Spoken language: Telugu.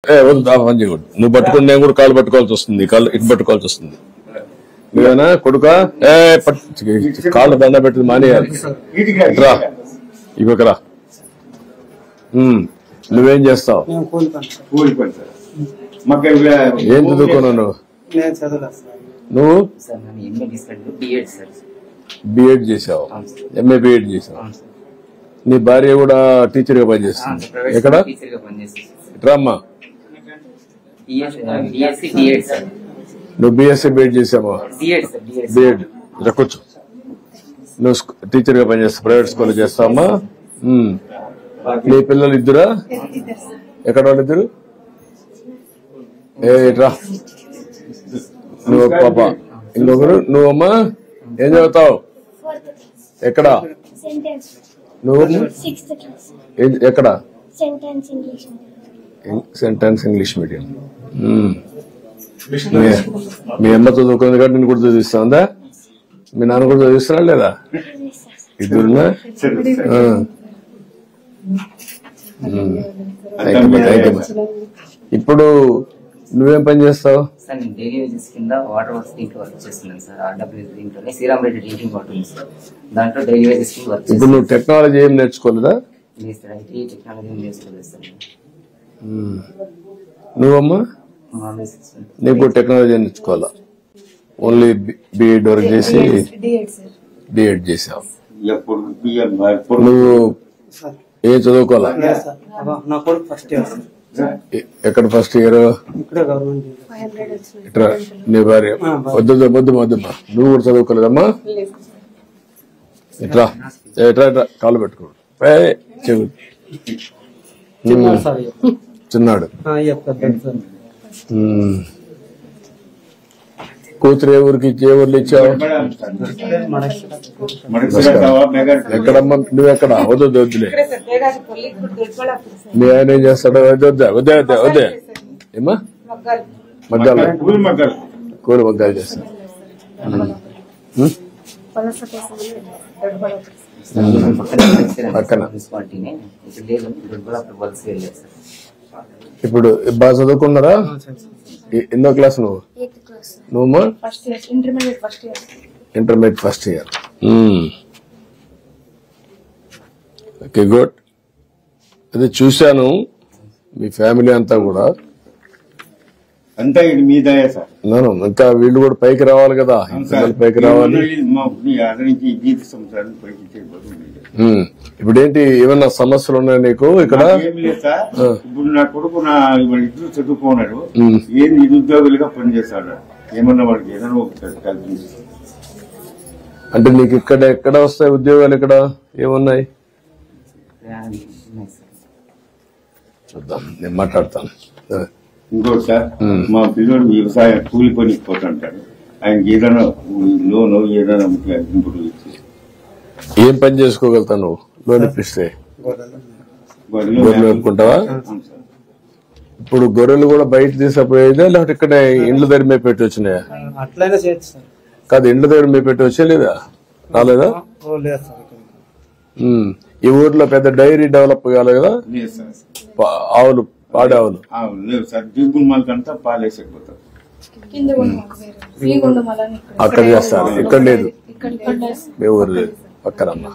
వద్దు పని చేయకూడదు. నువ్వు పట్టుకుని నేను కూడా కాళ్ళు పట్టుకోవాల్సి వస్తుంది, కాళ్ళు ఇటు పట్టుకోవాల్సి వస్తుంది. నువ్వేనా కొడుక కాళ్ళు దండ పెట్టి మానేయాలి. రా ఇవ్వకరా. నువ్వేం చేస్తావు? ఏం చదువుకున్నావు నువ్వు? బిఎడ్ చేసావు, ఎంఏ బిఎడ్ చేసావు. నీ భార్య కూడా టీచర్ గా పనిచేస్తుంది. ఎక్కడ? రామ్మా, నువ్వు బిఎస్సీ బిఎడ్ చేసావా? బిఎడ్ కూర్చో. నువ్వు టీచర్ గా పనిచేస్తావు, ప్రైవేట్ స్కూల్ చేస్తావమ్మా. నీ పిల్లలు ఇద్దరా? ఎక్కడ వాళ్ళిద్దరు? రా. నువ్వు పాప, ఇంకొకరు. నువ్వమ్మా ఏం చదువుతావు? ఎక్కడ నువ్వు? ఎక్కడ? Sentence English medium. మీ అమ్మ చదువుకుంది కాబట్టి నేను కూడా చదివిస్తుందా? మీ నాన్న కూడా చదివిస్తున్నా లేదా? ఇద్దరున్నా? ఇప్పుడు నువ్వేం పని చేస్తావు? సార్ నేను డైలీ వేజెస్ కింద వాటర్ వర్క్స్ దీంట్లో వర్క్ చేస్తున్నాను సార్. ఆర్డబ్ల్యూ దీంట్లోనే శ్రీరామరెడ్డి డ్రింకింగ్ వాటర్ ఉంది సార్, దాంట్లో డైలీ వేజెస్ కింద వర్క్. ఇప్పుడు నువ్వు టెక్నాలజీ ఏం నేర్చుకోలేదా? లేదు సార్, ఐటీ టెక్నాలజీ నేర్చుకోలేదు సార్. నువ్వమ్మా? నీకు టెక్నాలజీ నేర్చుకోవాలా? ఓన్లీ బిఎడ్ వర్క్ చేసి బిఎడ్ చేసావు. నువ్వు ఏం చదువుకోవాలా? ఎక్కడ ఫస్ట్ ఇయర్? ఇట్రా. నీ భార్య వద్దమ్మా, నువ్వు కూడా చదువుకోలేదమ్మా? ఇట్రా ఇట్రా ఇట్రా, కాళ్ళు పెట్టుకోడు. చిన్నాడు. కూతురు ఏ ఊరికి ఏ ఊర్లు ఇచ్చావు? ఎక్కడమ్మా? నువ్వెక్కడ? వద్దు వద్దులే. మీ ఆయన ఏం చేస్తాడు? వద్దే. ఏమా? మగ్గాలు, కూలి మగ్గాలు చేస్తాడు. పక్కన. ఇప్పుడు బాగా చదువుకున్నారా? ఎన్నో క్లాస్ నువ్వు? నువ్వు intermediate first year. Okay, good. అదే చూశాను మీ ఫ్యామిలీ అంతా కూడా. అంతా ఇది మీ దయ సార్. ఇంకా వీళ్ళు కూడా పైకి రావాలి కదా, పైకి రావాలి. ఇప్పుడు ఏంటి, ఏమన్నా సమస్యలు ఉన్నాయి నీకు ఇక్కడ? ఏమి లేదు సార్. ఇప్పుడు నా కొడుకు ఇద్దరు చదువుకున్నాడు, ఏం నిరుద్యోగులుగా పనిచేస్తాడు. ఏమన్నా వాడికి ఏదైనా కల్పించారు అంటే నీకు ఇక్కడ ఎక్కడ వస్తాయి ఉద్యోగాలు? ఇక్కడ ఏమున్నాయి చూద్దాం, నేను మాట్లాడతాను. ఇంకోటి సార్, మా పిల్లలు వ్యవసాయ కూలి పనికి పోతుంటాడు. ఆయనకి ఏదైనా లోన్ ఏదైనా ఇప్పుడు ఏం పని చేసుకోగలుగుతావు నువ్వు? లోన్ ఇప్పిస్తే గొర్రెలు పెట్టుకుంటావా? ఇప్పుడు గొర్రెలు కూడా బయట తీసుకుపోయేదా, లేకపోతే ఇక్కడ ఇండ్ల దగ్గర మేము పెట్టి వచ్చినాయా? అట్లయినా చేయొచ్చు సార్. కాదు, ఇండ్ల దగ్గర మేము పెట్టి వచ్చే లేదా? రాలేదా? ఈ ఊర్లో పెద్ద డైరీ డెవలప్ కావాలి కదా? ఆవులు, పాడి ఆవులు లేవు సార్. దిగులు మనకంతా పాలేసకపోతారు. అక్కడ చేస్తారు, ఇక్కడ లేదు. మీ ఊరు లేదు, పక్కనమ్మా.